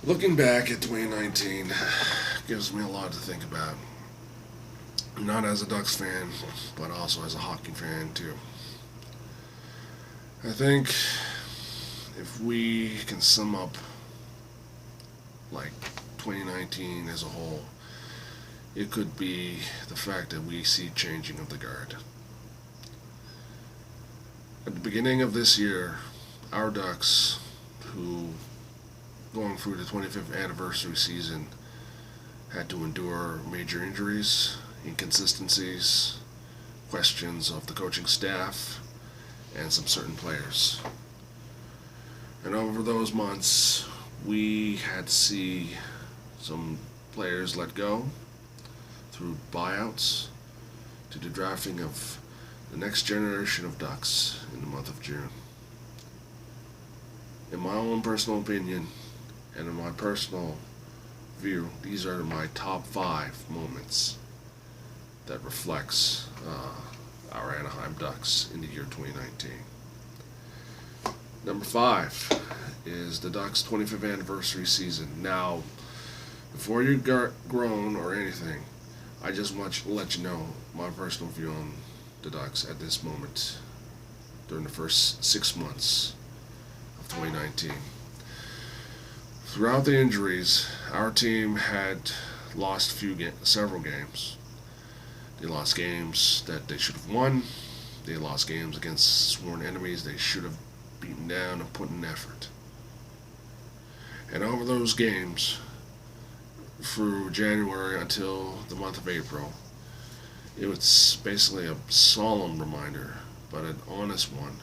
Looking back at 2019 gives me a lot to think about. Not as a Ducks fan, but also as a hockey fan too. I think if we can sum up like 2019 as a whole, it could be the fact that we see changing of the guard. At the beginning of this year, our Ducks, who going through the 25th anniversary season, had to endure major injuries, inconsistencies, questions of the coaching staff, and some certain players. And over those months, we had to see some players let go through buyouts to the drafting of the next generation of Ducks in the month of June. In my own personal opinion, and in my personal view, these are my top 5 moments that reflects our Anaheim Ducks in the year 2019. Number 5 is the Ducks' 25th anniversary season. Now, before you groan or anything, I just want to let you know my personal view on the Ducks at this moment during the first 6 months of 2019. Throughout the injuries, our team had lost several games. They lost games that they should have won. They lost games against sworn enemies they should have beaten down and put in effort. And over those games, through January until the month of April, it was basically a solemn reminder, but an honest one,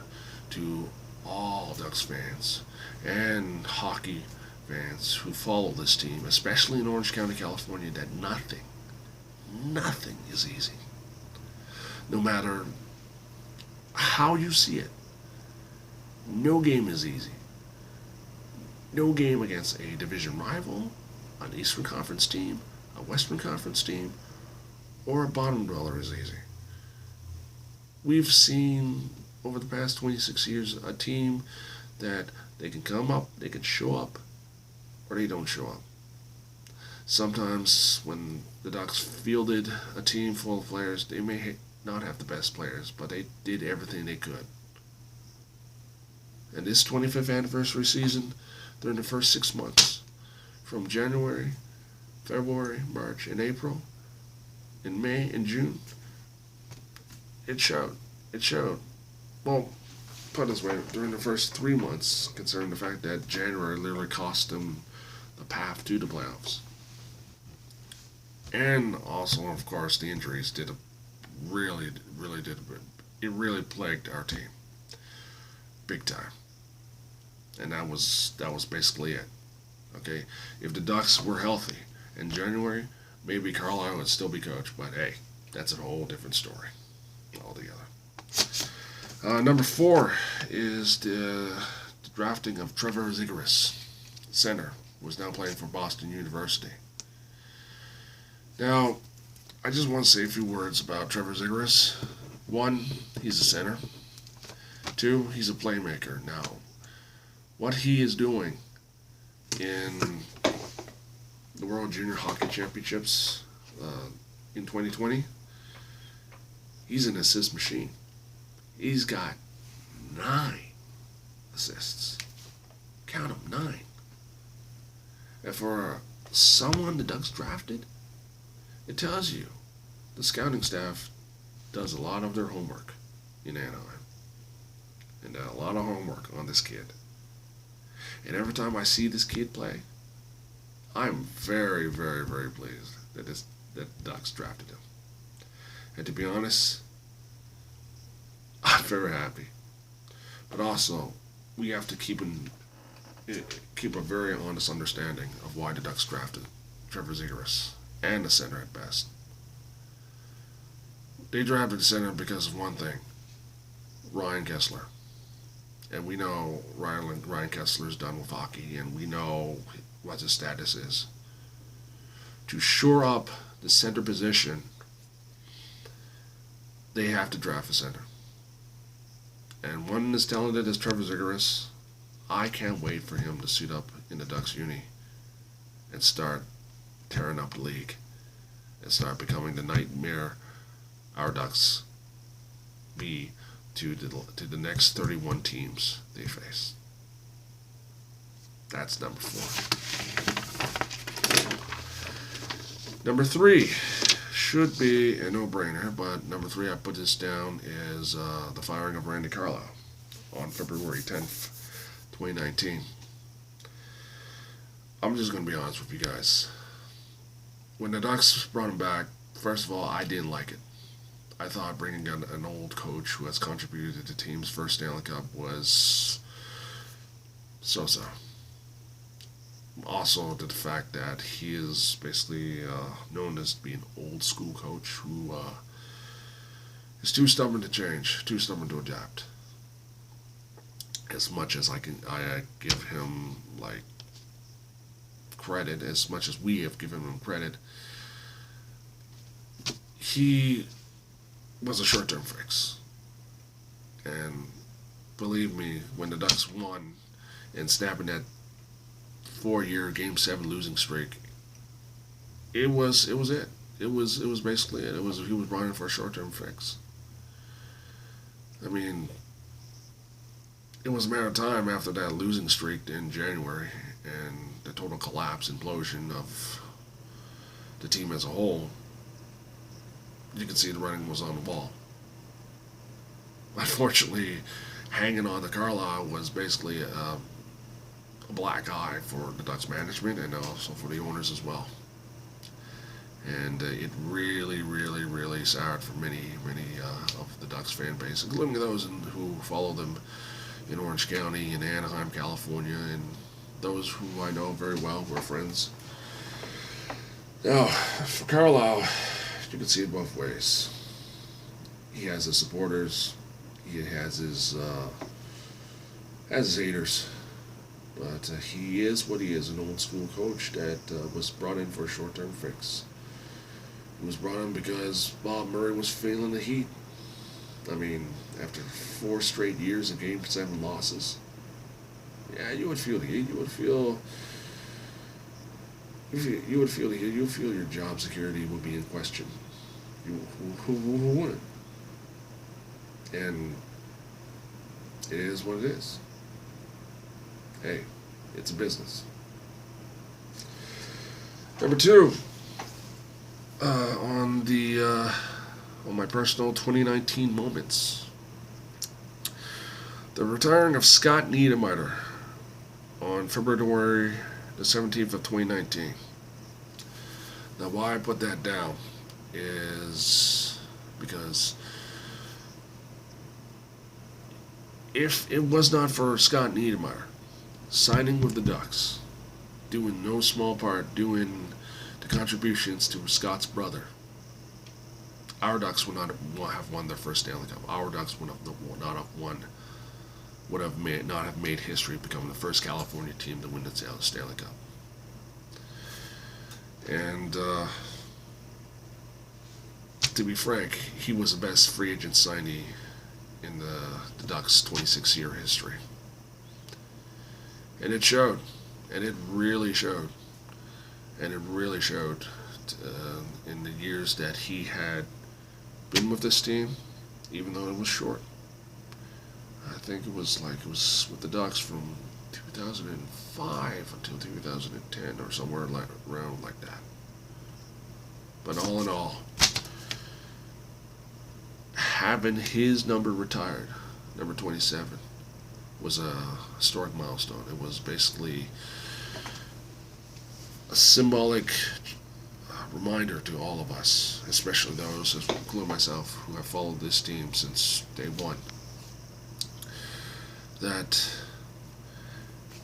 to all Ducks fans and hockey fans who follow this team, especially in Orange County, California, that nothing is easy. No matter how you see it, no game is easy. No game against a division rival, an Eastern Conference team, a Western Conference team, or a bottom dweller is easy. We've seen over the past 26 years a team that they can come up, they can show up, or they don't show up. Sometimes when the Ducks fielded a team full of players, they may not have the best players, but they did everything they could. And this 25th anniversary season, during the first 6 months, from January, February, March, and April, in May and June, it showed. It showed. Well, put it this way, during the first 3 months, considering the fact that January literally cost them the path to the playoffs. And also, of course, the injuries really did. It really plagued our team, big time. And that was basically it. Okay, if the Ducks were healthy in January, maybe Carlisle would still be coach. But hey, that's a whole different story altogether. Number 4 is the drafting of Trevor Zegras, center, who is now playing for Boston University. Now, I just want to say a few words about Trevor Zegras. 1, he's a center. 2, he's a playmaker. Now, what he is doing in the World Junior Hockey Championships in 2020, he's an assist machine. He's got 9 assists. Count them, 9. And for someone the Ducks drafted, it tells you the scouting staff does a lot of their homework in Anaheim. And a lot of homework on this kid. And every time I see this kid play, I'm very, very, very pleased that Ducks drafted him. And to be honest, I'm very happy. But also, we have to keep a very honest understanding of why the Ducks drafted Trevor Zegras, and the center at best. They drafted the center because of one thing: Ryan Kesler. And we know Ryan Kessler's done with hockey, and we know what his status is. To shore up the center position, they have to draft a center. And one as talented as Trevor Zegras, I can't wait for him to suit up in the Ducks uni and start tearing up the league and start becoming the nightmare our Ducks be to the next 31 teams they face. That's number 4. Number 3 should be a no-brainer, but number 3, I put this down, is the firing of Randy Carlyle on February 10th, 2019. I'm just going to be honest with you guys. When the Ducks brought him back, first of all, I didn't like it. I thought bringing in an old coach who has contributed to the team's first Stanley Cup was so-so. Also, the fact that he is basically known as being an old school coach who is too stubborn to change, too stubborn to adapt. As much as I give him credit, as much as we have given him credit, he was a short-term fix. And believe me, when the Ducks won and snapping that 4-year Game 7 losing streak, it was it. It was basically it. He was running for a short-term fix. I mean, it was a matter of time after that losing streak in January and the total collapse, implosion of the team as a whole. You could see the writing was on the wall. Unfortunately, hanging on to Carlisle was basically a black eye for the Ducks management and also for the owners as well. And it really soured for many of the Ducks fan base, including those who follow them in Orange County, in Anaheim, California, and those who I know very well, who are friends. Now, for Carlisle, you can see it both ways. He has his supporters, he has his haters, but he is what he is, an old school coach that was brought in for a short-term fix. He was brought in because Bob Murray was feeling the heat. I mean, after 4 straight years of Game 7 losses, yeah, you would feel the heat. You would feel the heat. You would feel your job security would be in question. Who wouldn't? And it is what it is. Hey, it's a business. Number 2, on my personal 2019 moments, the retiring of Scott Niedermayer on February the 17th of 2019. Now, why I put that down is because if it was not for Scott Niedermayer signing with the Ducks, doing no small part, doing the contributions to Scott's brother, our Ducks would not have won their first Stanley Cup. Our Ducks would not have made history, becoming the first California team to win the Stanley Cup. And to be frank, he was the best free agent signee in the Ducks' 26-year history. And it showed. And it really showed. And it really showed in the years that he had been with this team, even though it was short. I think it was with the Ducks from 2005 until 2010 or somewhere around like that. But all in all, having his number retired, number 27, was a historic milestone. It was basically a symbolic reminder to all of us, especially those, including myself, who have followed this team since day one, that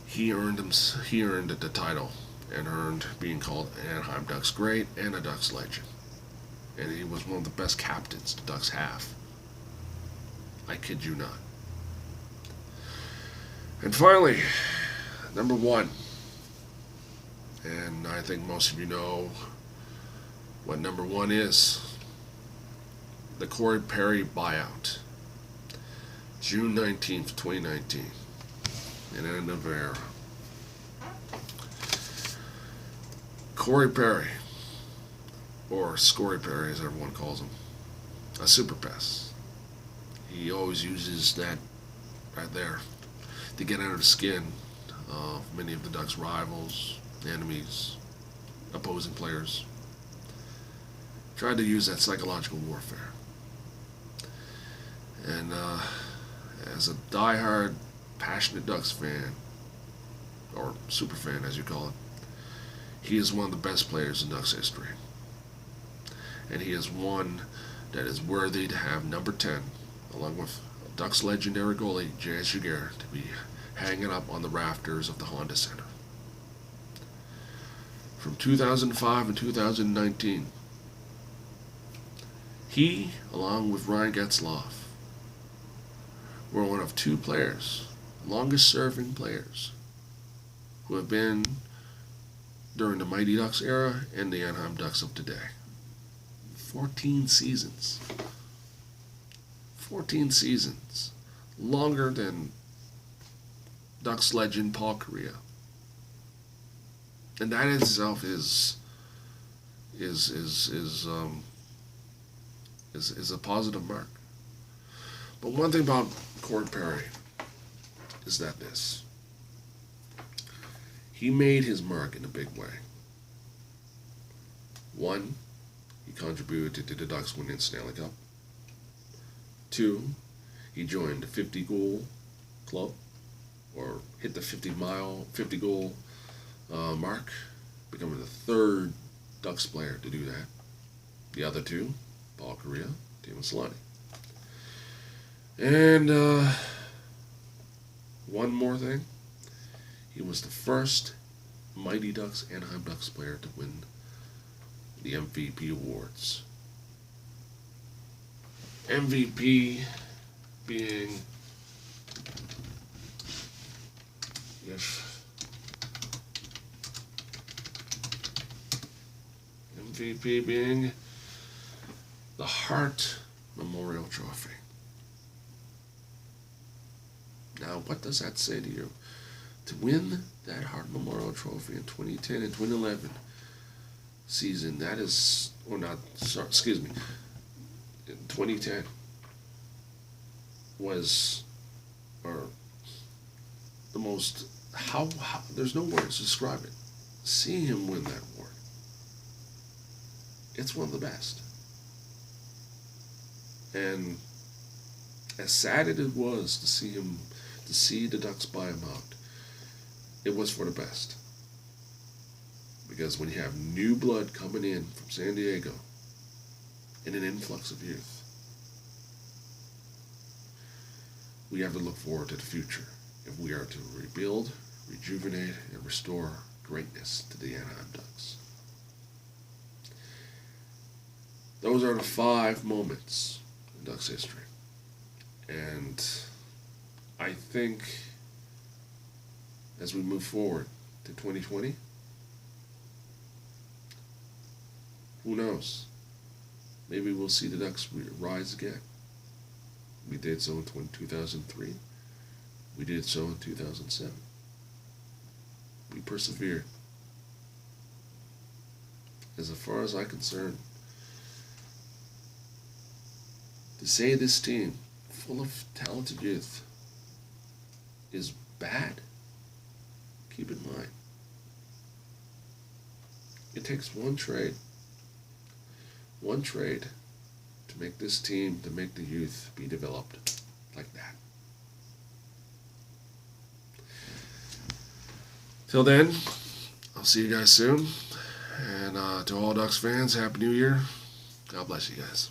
he earned the title and earned being called Anaheim Ducks great and a Ducks legend. And he was one of the best captains the Ducks have. I kid you not. And finally, number 1. And I think most of you know what number 1 is. The Corey Perry buyout. June 19th, 2019. An end of era. Corey Perry, or Scory Perry as everyone calls him, a super pass. He always uses that right there to get under the skin of many of the Ducks' rivals, enemies, opposing players. Tried to use that psychological warfare. And as a diehard, passionate Ducks fan, or super fan as you call it, he is one of the best players in Ducks history. And he is one that is worthy to have number 10, along with Ducks legendary goalie J.S. Giguere, to be hanging up on the rafters of the Honda Center. From 2005 and 2019, he, along with Ryan Getzlaf, were one of two players, longest serving players, who have been during the Mighty Ducks era and the Anaheim Ducks of today. 14 seasons. 14 seasons. Longer than Ducks legend Paul Kariya. And that in itself is a positive mark. But one thing about Corey Perry is that he made his mark in a big way. One, he contributed to the Ducks winning Stanley Cup. Two, he joined the 50-goal club, or hit the 50-goal mark, becoming the third Ducks player to do that. The other two, Paul Kariya, Timo Solani. And one more thing, he was the first Mighty Ducks, Anaheim Ducks player to win the MVP awards. MVP being, the Hart Memorial Trophy. Now, what does that say to you? To win that Hart Memorial Trophy in 2010 and 2011 season, that is, or not, sorry, excuse me, in 2010 was, or the most, how there's no words to describe it. Seeing him win that award, it's one of the best. And as sad as it was to see the Ducks buy him out, it was for the best. Because when you have new blood coming in from San Diego and an influx of youth, we have to look forward to the future if we are to rebuild, rejuvenate, and restore greatness to the Anaheim Ducks. Those are the 5 moments in Ducks history. And I think as we move forward to 2020, who knows? Maybe we'll see the Ducks rise again. We did so in 2003. We did so in 2007. We persevered. As far as I'm concerned, to say this team, full of talented youth, is bad, keep in mind, it takes one trade to make this team, to make the youth be developed like that. Till then, I'll see you guys soon. And to all Ducks fans, Happy New Year. God bless you guys.